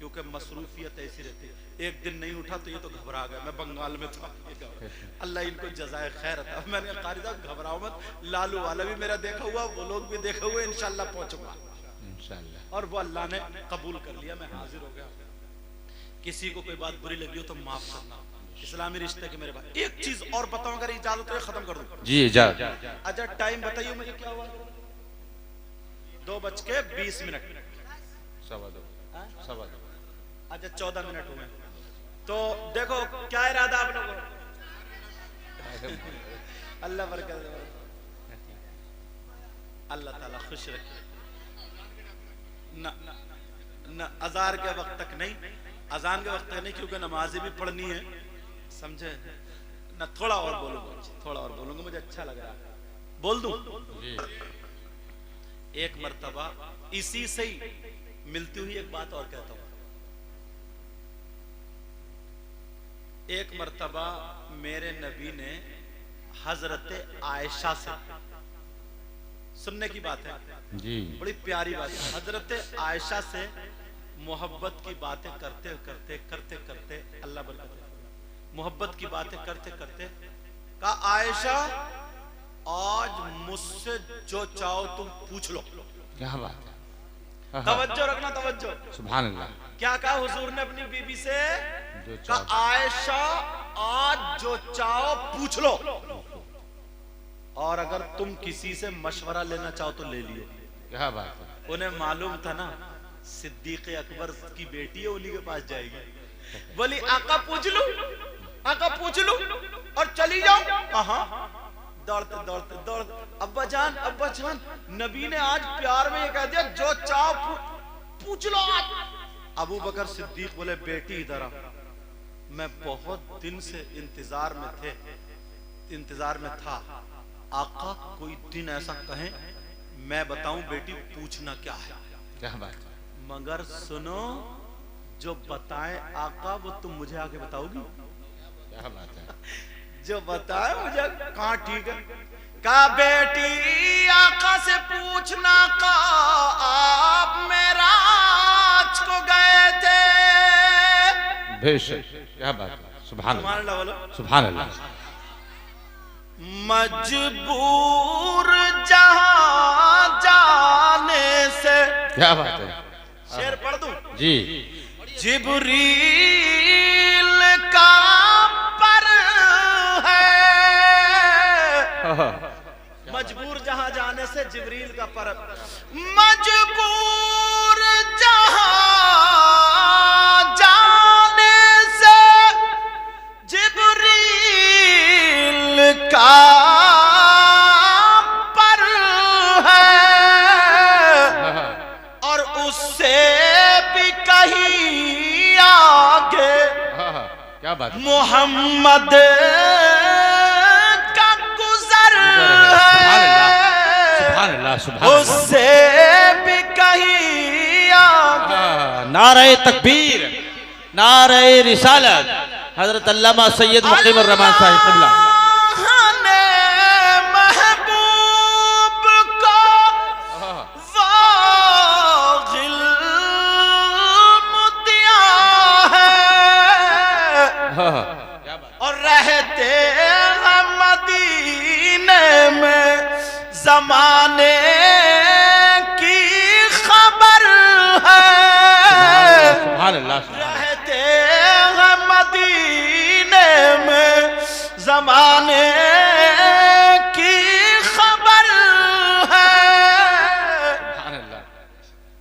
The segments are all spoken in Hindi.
क्योंकि मसरूफियत ऐसी रहती है, एक दिन नहीं उठा तो ये तो घबरा गया, मैं बंगाल में था, अल्लाह इनको जज़ाए खैर था। मैंने कहा कारी साहब घबराओ मत, लालू वाला भी मेरा देखा हुआ, वो लोग भी देखा हुआ, इंशाल्लाह पहुंचूंगा इंशाल्लाह। और वो अल्लाह ने कबूल कर लिया, मैं हाजिर हो गया। किसी को कोई बात बुरी लगी हो तो माफ करना, इस्लामी रिश्ते के मेरे पास। एक चीज और बताऊं अगर इजाजत है, खत्म कर दूं जी इजाजत। अच्छा टाइम बताइए मुझे क्या हुआ? 2:20 सवा दो। अच्छा 14 मिनट हुए। तो देखो क्या इरादा आप लोगों, अल्लाह बरकत दे, अल्लाह ताला खुश रखे। न अज़ान के वक्त तक नहीं, अजान के वक्त तक नहीं, क्योंकि नमाजें भी पढ़नी है, समझे ना। थोड़ा और बोलूंगा, थोड़ा और बोलूंगा, मुझे अच्छा लग रहा है, बोल दूं। एक मर्तबा इसी से ही मिलती हुई एक बात और कहता हूं। एक मर्तबा मेरे नबी ने हजरत आयशा से, सुनने की बात है जी, बड़ी प्यारी बात है, हजरत आयशा से मोहब्बत की बातें करते करते करते करते, अल्लाह बरकत दे, मोहब्बत की बातें करते करते कहा आयशा आज मुझसे जो चाहो तुम पूछ लो। क्या बात है, तवज्जो रखना, तवज्जो, सुभान अल्लाह। क्या कहा हुजूर ने अपनी बीबी से? कहा आयशा आज जो चाहो पूछ लो, और अगर तुम किसी से मशवरा लेना चाहो तो ले लियो। क्या बात है। उन्हें मालूम था ना सिद्दीक अकबर की बेटी है, उन्हीं के पास जाएगी। बोली आका पूछ लूं, आका पूछ लूं और चली जाऊं? कहां? दौड़ते दौड़ते दौड़ते, अब्बा जान नबी ने आज प्यार में ये कह दिया जो चाहो पूछ लो आज। अबू बकर सिद्दीक बोले बेटी इधर आ, मैं बहुत दिन से इंतजार में था, आका कोई दिन ऐसा कहें मैं बताऊं बेटी पूछना क्या है। क्या बात है। मगर सुनो जो बताए आका वो तुम मुझे आके बताओगी। क्या बात है। जो बताए मुझे कहाँ, ठीक है। कहा बेटी आका से पूछना का आप मेराज को गए थे। बेशक, क्या बात है, सुभान अल्लाह, सुभान अल्लाह। मजबूर जहां जाने से, क्या बात है, शेर पढ़ दूं जी। जिब्रील का पर है, मजबूर जहां जाने से जिब्रील का पर, मजबूर जहां जाने से जिब्रील का पर है, और उससे भी कहीं आगे, क्या बात, मोहम्मद का गुजर है, उससे भी कहीं आगे। नारे तकबीर, नारे रिसालत, हजरत अल्लामा सैयद मुकीम रहमान साहिब क़िबला। महबूब को वागिल मुतिया है, और रहते हैं मदीने में जमाने की खबर है। रहते हैं मदीने में जमाने की खबर है।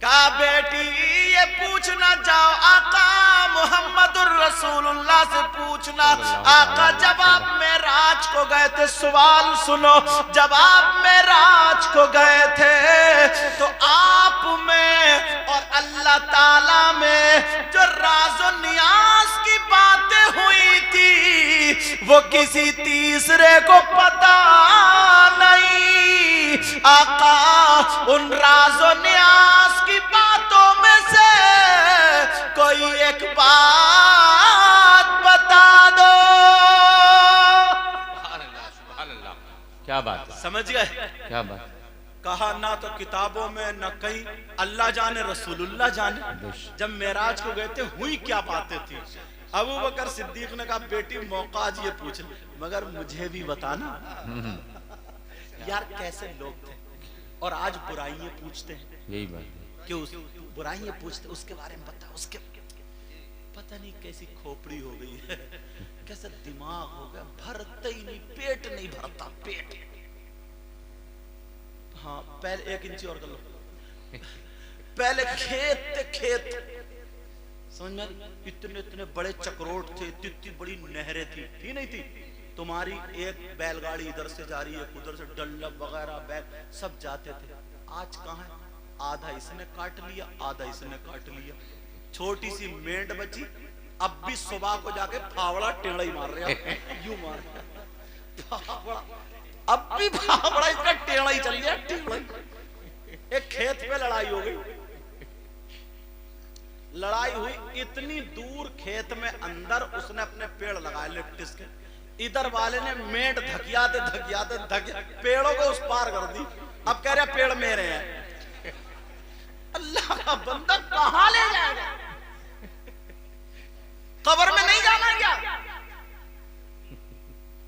का बेटी ये पूछना जाओ आका मुहम्मदुर रसूलुल्लाह से पूछना। आका जब आप मेराज को गए थे, सवाल सुनो, जब आप मेराज को गए थे तो आप में और अल्लाह ताला में जो राज़ो नियाज की बातें हुई थी वो किसी तीसरे को पता नहीं। आका उन राज़ो नियाज की बातों में से कोई एक बात बता दो। क्या बात, समझ गए? क्या बात? कहा ना तो किताबों में न कहीं, अल्लाह जाने रसूलुल्लाह जाने। जब मेराज को गए थे हुई क्या बातें थी। अबू बकर सिद्दीक ने कहा बेटी मौका आज ये पूछ मगर मुझे भी बताना यार कैसे लोग थे। और आज बुराइयां पूछते हैं, यही बात कि उस बुराइयां पूछते उसके बारे में बता, उसके पता नहीं कैसी खोपड़ी हो गई है, कैसा दिमाग हो गया, भरता ही नहीं, पेट नहीं भरता, पेट। हाँ पहले 1 इंची और कर लो। पहले खेत समझ में, इतने इतने बड़े चक्रोट थे, इतनी बड़ी नहरें थी नहीं थी। तुम्हारी एक बैलगाड़ी इधर से जा रही है, उधर से डल्लब वगैरह बैल सब जाते थे। आज कहाँ है, आधा इसने काट लिया, आधा इसने काट लिया। छोटी सी मेंढ बची, अब भी सुबह को जाके फावड़ा टेढ़ा ही मार रहा है, यूं मार फावड़ा, अब भी फावड़ा इसका टेढ़ा ही चल गया, टेढ़ा। एक खेत पे लड़ाई हो गई, लड़ाई हुई इतनी दूर खेत में अंदर, उसने अपने पेड़ लगाए लिप्टिस के, इधर वाले ने मेंढ धकियाते पेड़ों को उस पार कर दी। अब कह रहे पेड़ मेरे हैं। अल्लाह का बंदा कहां ले जाएगा, कब्र में नहीं जाना क्या?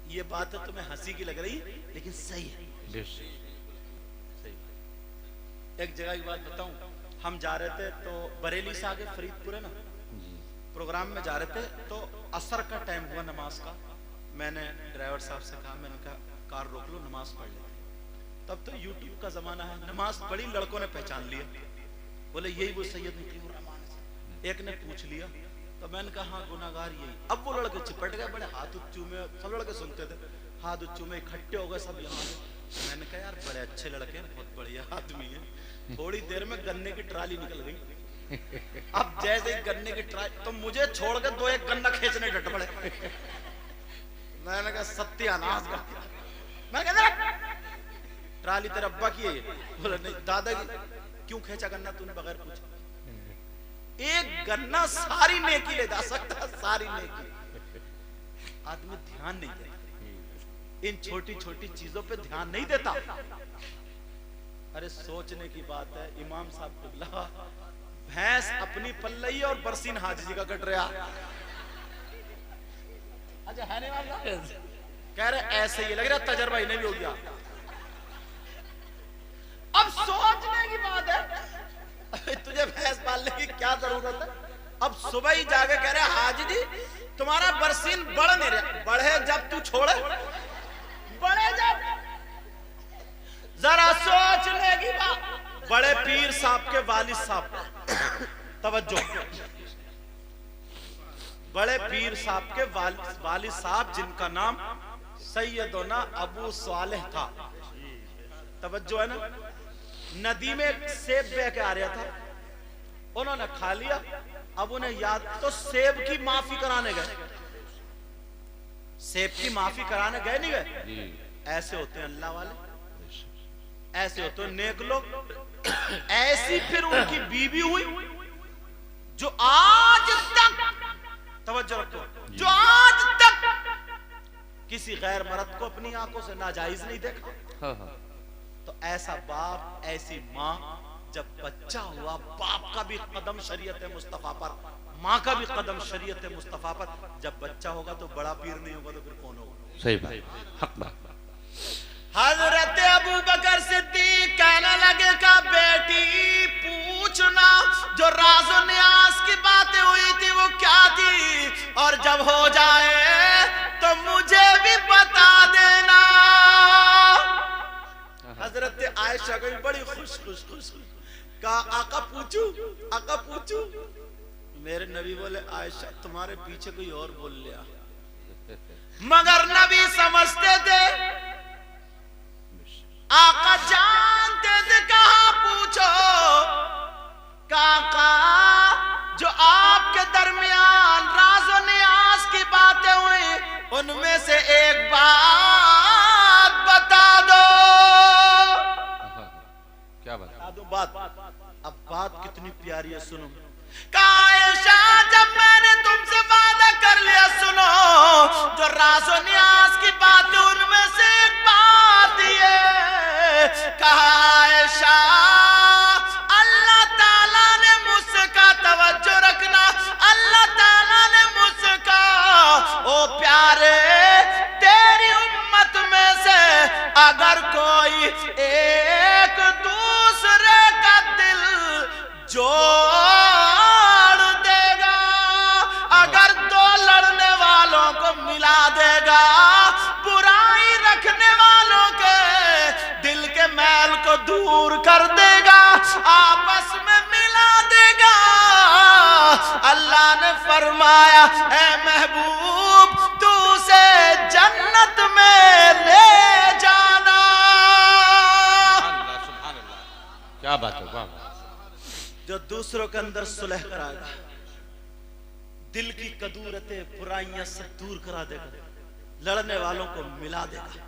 ये बात तो तुम्हें हंसी की लग रही लेकिन सही है। सही। एक जगह की बात बताऊं, हम जा रहे थे तो बरेली से आगे फरीदपुर है ना, प्रोग्राम में जा रहे थे तो असर का टाइम हुआ नमाज का। मैंने ड्राइवर साहब से कहा, मैंने कहा कार रोक लो नमाज पढ़ लेते। तब तो यूट्यूब का जमाना है, नमाज पढ़ी, लड़कों ने पहचान लिया, बोले यही वो सैयद मुकीमुर रहमान है। एक ने पूछ लिया तो मैंने कहा हाँ गुनाहगार यही। अब वो लड़के चिपट गए, बड़े हाथ उच्चू में, सब लड़के सुनते थे, हाथ उच्चू में इकट्ठे हो गए सब यहाँ। मैंने कहा यार बड़े अच्छे लड़के, बहुत बढ़िया आदमी है। थोड़ी देर में गन्ने की ट्राली निकल गई। अब जैसे ही गन्ने की ट्राली, तो मुझे छोड़ के 2-1 गन्ना खींचने डट पड़े। मैंने कहा सत्यानाश का, मैं कहा ट्राली तेरे अब्बा की है? बोला नहीं दादा की। क्यों खींचा गन्ना तूने बगैर पूछे? एक गन्ना सारी नेकी ले जा सकता, सारी नेकी। आदमी ध्यान नहीं देता, इन छोटी छोटी चीजों पे ध्यान नहीं देता। अरे सोचने की बात है, इमाम साहब कुल्ला भैंस अपनी पल रही है और बरसीन हाजी जी का कट रहा। अच्छा है नहीं वाला, कह रहे ऐसे ही लग रहा तजर्बा ही नहीं हो गया। अब सोचने की बात है, तुझे भैंस पालने की क्या जरूरत है? अब सुबह ही जाके कह रहे हाजी जी तुम्हारा बरसीन बढ़ नहीं रहा। बढ़े जब तू छोड़े, बढ़े जब, जरा सोचने की बात। बड़े पीर साहब के वालिद साहब, तवज्जो, बड़े पीर साहब के वालिद साहब जिनका नाम सैयदना अबू सालेह था, तवज्जो है ना। नदी में सेब बह के आ रहा था, उन्होंने खा लिया। अब उन्हें याद, तो सेब की माफी कराने गए, सेब की माफी कराने गए नहीं गए? ऐसे होते हैं अल्लाह वाले, ऐसे होते हैं नेक लोग। ऐसी फिर उनकी बीवी हुई जो आज तक, तवज्जो रखो, जो आज तक किसी गैर मर्द को अपनी आंखों से नाजायज नहीं देखा। तो ऐसा बाप, ऐसी माँ, जब बच्चा हुआ, बाप का भी कदम शरीयत मुस्तफा पर, माँ का भी कदम शरीयत मुस्तफा पर। जब बच्चा होगा तो बड़ा पीर नहीं होगा तो फिर कौन होगा? सही बात, हक बात। हजरत अबू बकर सिद्दीक कहने लगे का बेटी पूछना जो राज़ो न्यास की बातें हुई थी वो क्या थी, और जब हो जाए तो मुझे भी बता देना। हजरत आयशा को बड़ी खुश कहा आका पूछू, आका पूछू। मेरे नबी बोले आयशा तुम्हारे पीछे कोई और बोल लिया, मगर नबी समझते थे, आका जानते थे कहा पूछो। काका जो आपके दरमियान राज़ो नियाज़ की बातें हुई उनमें से एक बात बता दो। क्या बता दो बात? अब बात कितनी प्यारी है, सुनो। आयशा जब मैंने तुमसे वादा कर लिया, सुनो जो राज़ो नियाज़ की बातें उनमें से एक बात ये कहा दूर कर देगा, आपस में मिला देगा। अल्लाह ने फरमाया ऐ महबूब तू उसे जन्नत में ले जाना। सुभान अल्लाह, क्या बात है, वाह। जो दूसरों के अंदर सुलह कराएगा, दिल की कदूरतें बुराइयां सब दूर करा देगा, लड़ने वालों को मिला देगा।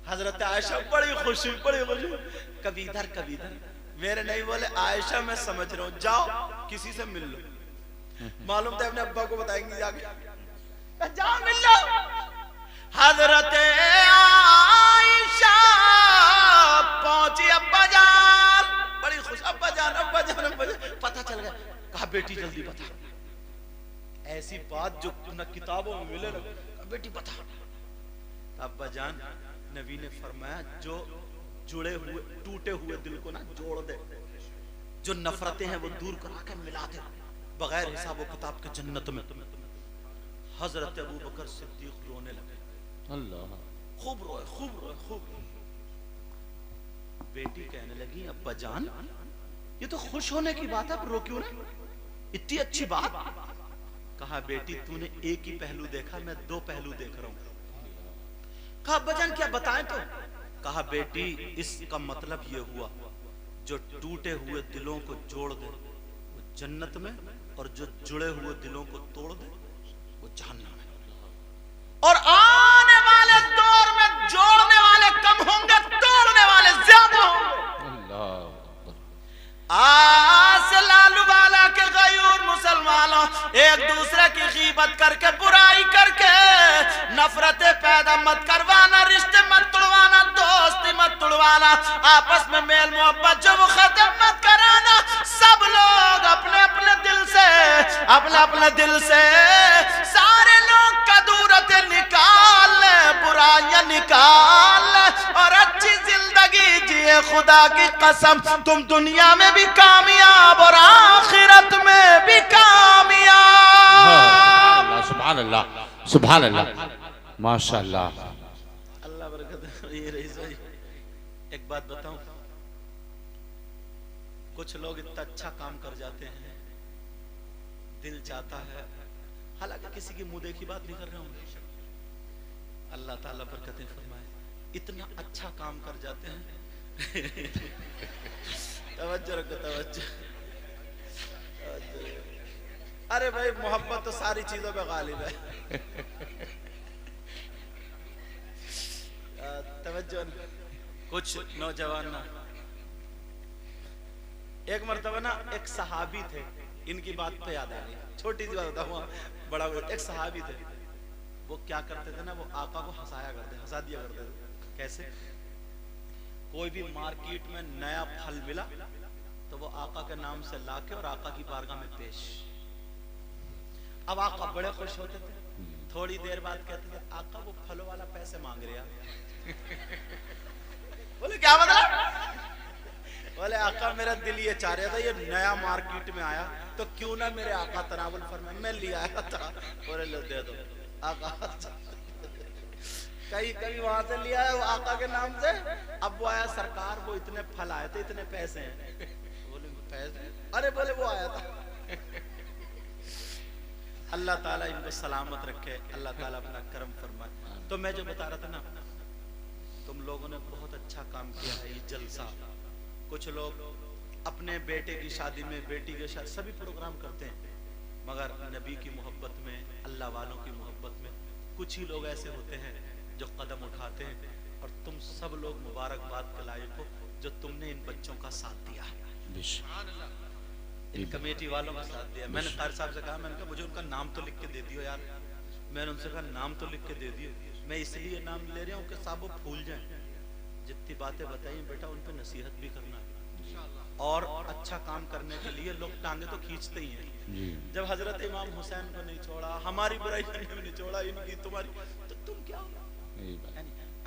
हजरत आयशा बड़ी खुशी, बड़ी खुशी, कभी इधर कभी इधर। मेरे नहीं बोले आयशा मैं समझ रहा हूं, जाओ किसी से मिल लो। मालूम था अपने अब्बा को बताएंगे जाके, जाओ मिल लो। हजरत आयशा पहुंची अब्बा जान, बड़ी खुश, अब्बा जान अब्बा जान अब्बा जान। पता चल गया, कहा बेटी जल्दी बता, ऐसी बात जो न किताबों में मिले ना, बेटी बता। अब्बा जान नबी ने फरमाया जो जुड़े हुए टूटे हुए दिल को ना जोड़ दे, जो नफरतें हैं वो दूर करा के मिला दे, बगैर हिसाब व किताब के जन्नत में। हजरत अबू बकर सिद्दीक रोने लगे, अल्लाह, खूब रोए खूब रोए खूब। बेटी कहने लगी अब्बा जान ये तो खुश होने की बात है, आप रो क्यों रहे, इतनी अच्छी बात। कहा बेटी तूने एक ही पहलू देखा, मैं दो पहलू देख रहा हूं। कहा अब्बा जान क्या बताएं तो। कहा बेटी इसका मतलब ये हुआ जो टूटे हुए दिलों को जोड़ दे वो जन्नत में, और जो जुड़े हुए दिलों को तोड़ दे वो जहन्नम में। और आने वाले दौर में जोड़ने वाले कम होंगे, तोड़ने वाले ज्यादा होंगे। आज लालू वाला के गयूर मुसलमानों एक दूसरे की गीबत करके, बुराई करके नफरतें पैदा मत करवाना, रिश्ते मत तोड़वाना, दोस्ती मत तोड़वाना, आपस में मेल मोहब्बत जो वो खत्म मत कराना। सब लोग अपने अपने दिल से, अपने अपने दिल से सारे लोग कदूरतें निकाल ले, बुराइयां निकाल ले और अच्छी जिंदगी जिए। खुदा की कसम तुम दुनिया में भी कामयाब और आखिरत में भी कामयाब। सुभान अल्लाह, सुभान अल्लाह, माशाअल्लाह, अल्लाह बरकत। ये रही सही। एक बात बताऊं, कुछ लोग इतना अच्छा काम कर जाते हैं, दिल चाहता है, हालांकि किसी की मुंह देखी बात नहीं कर रहा हूं, अल्लाह ताला बरकतें फरमाए, इतना अच्छा काम कर जाते हैं। तवज्जो रखो, तवज्जो। अरे भाई मोहब्बत तो सारी चीजों पे गालिब है। तवज्जो। कुछ नौजवान ना, एक मर्तबा ना एक सहाबी थे, इनकी बात पे याद आ गई, छोटी सी बात बताऊं, बड़ा एक सहाबी थे, वो क्या करते थे ना, वो आका को हंसाया करते, हंसा दिया करते थे। कैसे? कोई भी मार्केट में नया फल मिला तो वो आका के नाम से लाके और आका की बारगाह में पेश। अब आका बड़े खुश होते थे, थोड़ी देर बाद कहते थे आका वो फलों वाला पैसे मांग रहे हैं। बोले क्या मतलब? बोले आका मेरा दिल ये चाह रहा था ये नया मार्केट में आया तो क्यों ना मेरे आका तनावुल फरमाए, मैं ले आया था। बोले लो दे दो आका। कहीं कहीं वहां से लिया है वो आका के नाम से, अब वो आया सरकार वो इतने फल आए थे, इतने पैसे हैं। बोले पैसे? अरे बोले वो आया था। अल्लाह ताला इनको सलामत रखे, अल्लाह ताला अपना करम फरमाए। तो मैं जो बता रहा था ना, तुम लोगों ने बहुत अच्छा काम किया है, ये जलसा। कुछ लोग अपने बेटे की शादी में, बेटी की शादी, सभी प्रोग्राम करते हैं, मगर नबी की मोहब्बत में, अल्लाह वालों की मोहब्बत में कुछ ही लोग ऐसे होते हैं जो कदम उठाते हैं। और तुम सब लोग मुबारकबाद के लायक हो जो तुमने इन बच्चों का साथ दिया है, इन कमेटी वालों का साथ दिया। मैंने कार साहब से कहा, मैंने कहा मुझे उनका नाम तो लिख के दे दियो यार। मैंने उनसे कहा नाम तो लिख के दे दियो, मैं इसलिए नाम ले रहा हूँ कि साहब वो भूल जाए। जितनी बातें बताई बेटा उन पर नसीहत भी करना है, और अच्छा काम करने के लिए लोग टांगे तो खींचते ही हैं। जब हजरत इमाम हुसैन को नहीं छोड़ा, हमारी बुराई करने में नहीं छोड़ा, इनकी तुम्हारी, तो तुम क्या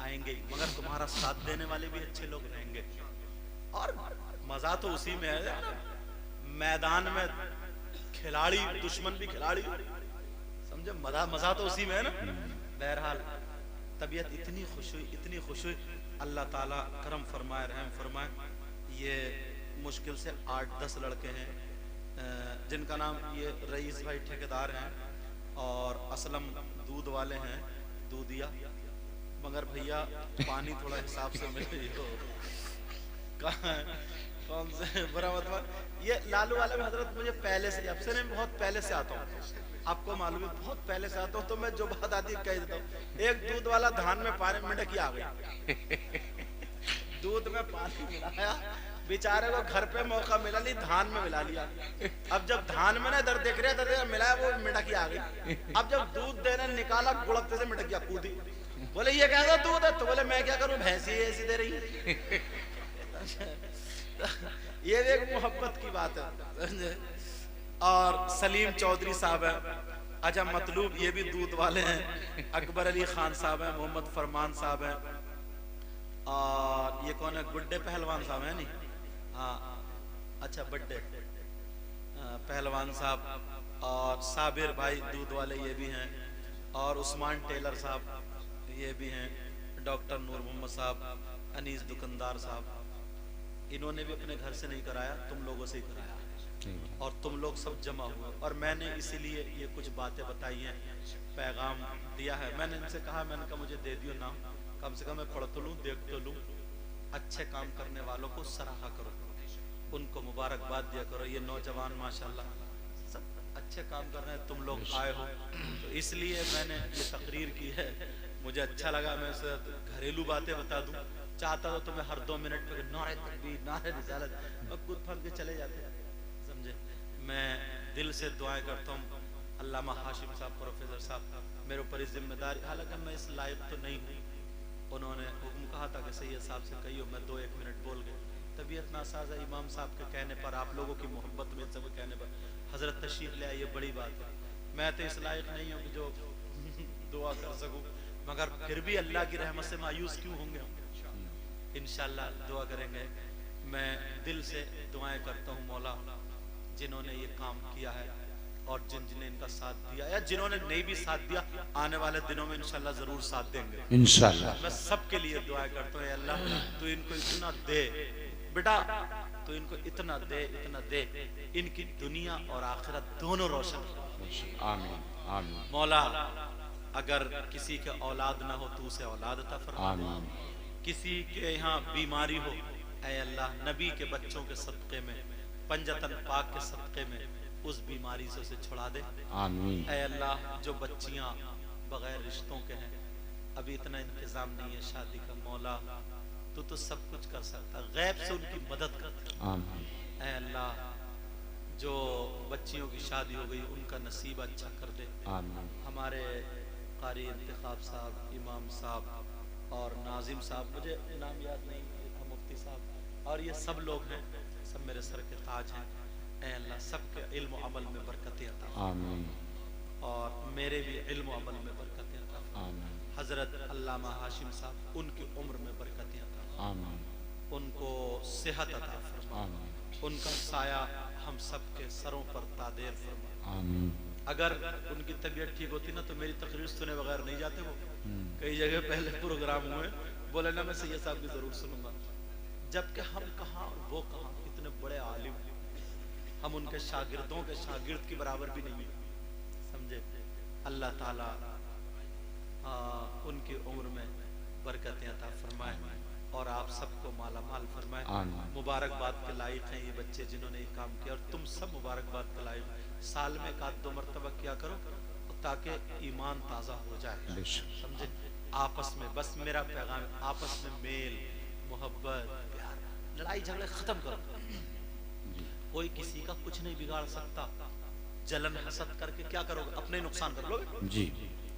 आएंगे, मगर तुम्हारा साथ देने वाले भी अच्छे लोग रहेंगे। और मजा तो उसी में है, मैदान में खिलाड़ी दुश्मन भी खिलाड़ी, समझे, मजा तो उसी में है ना। बहरहाल तबीयत इतनी खुश हुई, इतनी खुश हुई, अल्लाह ताला करम फरमाए, रहम फरमाए। ये मुश्किल से 8-10 लड़के हैं जिनका नाम ये रईस भाई ठेकेदार हैं और असलम दूध वाले हैं, दूधिया। मगर भैया पानी थोड़ा हिसाब से मिले हो। कहाँ है? कौन से बुरा मतलब ये लालू वाले में हजरत मुझे पहले से, अब से नहीं, बहुत पहले से आता हूँ, आपको मालूम है, बहुत पहले से आता हूँ। तो मैं जो बात आती कह देता हूँ। एक दूध वाला धान में पानी में डकी आ गई, दूध में पानी मिलाया, बेचारे को घर पे मौका मिला नहीं, धान में मिला लिया। अब जब धान में ना इधर देख रहे इधर मिलाया, वो मिटकी आ गई। अब जब दूध देने निकाला, गुड़कते से मिटकिया कूदी। बोले ये कैसा दूध है? तो बोले मैं क्या करूं, भैंसी ऐसी दे रही। ये भी एक मोहब्बत की बात है। और सलीम चौधरी साहब है, अजम मतलूब, ये भी दूध वाले हैं। अकबर अली खान साहब है, मोहम्मद फरमान साहब है, और ये कौन है, गुड्डे पहलवान साहब है, नहीं हाँ अच्छा बड्डे पहलवान साहब, और साबिर भाई दूध वाले ये भी हैं, और उस्मान टेलर साहब ये भी हैं, डॉक्टर नूर मोहम्मद साहब, अनीस दुकानदार साहब। इन्होंने भी अपने घर से नहीं कराया, तुम लोगों से ही कराया, और तुम लोग सब जमा हुए। और मैंने इसीलिए ये कुछ बातें बताई हैं, पैगाम दिया है। मैंने इनसे कहा, मैंने कहा मुझे दे दियो नाम, कम से कम मैं पढ़ तो लूँ, देख तो लूँ। अच्छे काम करने वालों को सराहा करो, उनको मुबारकबाद दिया करो। ये नौजवान माशाल्लाह सब अच्छे काम कर रहे हैं, तुम लोग आए हो, तो इसलिए मैंने ये तकरीर की है। मुझे अच्छा लगा, मैं घरेलू बातें बता दूं। चाहता हो तो मैं हर 2 मिनट पे नारे तकबीर, नारे रिसालत, और कूद फांद के चले जाते हैं, समझे। मैं दिल से दुआएं करता हूँ, अल्लामा हाशिम साहब, प्रोफेसर साहब, मेरे ऊपर जिम्मेदारी, हालांकि मैं इस लायक तो नहीं हूँ। उन्होंने हुक्म कहा था कि सैयद साहब से कहियो, मैं 2-1 मिनट बोल गए। तबीयत नासाज है, इमाम साहब के कहने पर, आप लोगों की मोहब्बत में सब कहने पर हजरत तशरीफ ले आए, ये बड़ी बात है। मैं तो इस लायक नहीं हूँ कि जो दुआ कर सकूं, मगर फिर भी अल्लाह की रहमत से मायूस क्यों होंगे हम? इंशाल्लाह दुआ करेंगे। मैं दिल से दुआएं करता हूँ मौला, जिन्होंने ये काम किया है और जिन्होंने इनका साथ दिया, या जिन्होंने नहीं भी साथ दिया, आने वाले दिनों में इंशाल्लाह जरूर साथ देंगे इंशाल्लाह। मैं सबके लिए दुआ करता हूँ, अल्लाह तू इनको इतना दे बेटा, तू इनको इतना दे, इतना दे, इनकी दुनिया और आखिरत दोनों रोशन। आमीन आमीन। मौला अगर किसी के औलाद ना हो तो उसे औलाद अता फरमा। आमीन। किसी के यहाँ बीमारी हो, ऐ अल्लाह नबी के बच्चों के सदक़े में, पंजतन पाक के सदक़े में उस बीमारी से उसे छुड़ा दे। आमीन। ऐ अल्लाह जो बच्चियां बगैर रिश्तों के हैं, अभी इतना इंतजाम नहीं है शादी का, मौला तो सब कुछ कर सकता, गैब से उनकी मदद कर। आमीन। ऐ अल्लाह जो बच्चियों की शादी हो गई उनका नसीब अच्छा कर दे। आमीन। हमारे कारी इंतखाब साहब, इमाम साहब और नाजिम साहब, मुझे नाम याद नहीं था, मुफ्ती साहब, और ये सब लोग हैं, सब मेरे सर के ताज हैं। ऐ अल्लाह सबके इल्म अमल में बरकतें अता फरमा। आमीन। और मेरे भी इल्म अमल में बरकतें अता फरमा। आमीन। हजरत अल्लामा हाशिम साहब, उनकी उम्र में बरकतें अता फरमा। आमीन। उनको सेहत अता फरमा। आमीन। उनका साया हम सब के सरों पर तादेर फरमा। आमीन। अगर उनकी तबीयत ठीक होती ना तो मेरी तकरीर सुने बगैर नहीं जाते वो। कई जगह पहले प्रोग्राम हुए, बोले ना मैं सैयद साहब की जरूर सुनूंगा, जबकि हम कहाँ और वो कहाँ, इतने बड़े आलिम, हम उनके शागिर्दों के शागिर्द की बराबर भी नहीं है, समझे। अल्लाह ताला उनकी उम्र में बरकतें अता फरमाए और आप सबको माला माल फरमाए। मुबारकबाद के लायक हैं ये बच्चे जिन्होंने ये काम किया, और तुम सब मुबारकबाद के लायक। साल में 1-2 मरतबा किया करो ताकि ईमान ताज़ा हो जाए, समझे। आपस में बस मेरा पैगाम, आपस में मेल मोहब्बत प्यार, लड़ाई झगड़े खत्म करो। कोई किसी का कुछ नहीं बिगाड़ सकता। जलन हसद करके क्या करोगे, अपने नुकसान कर लोगे जी।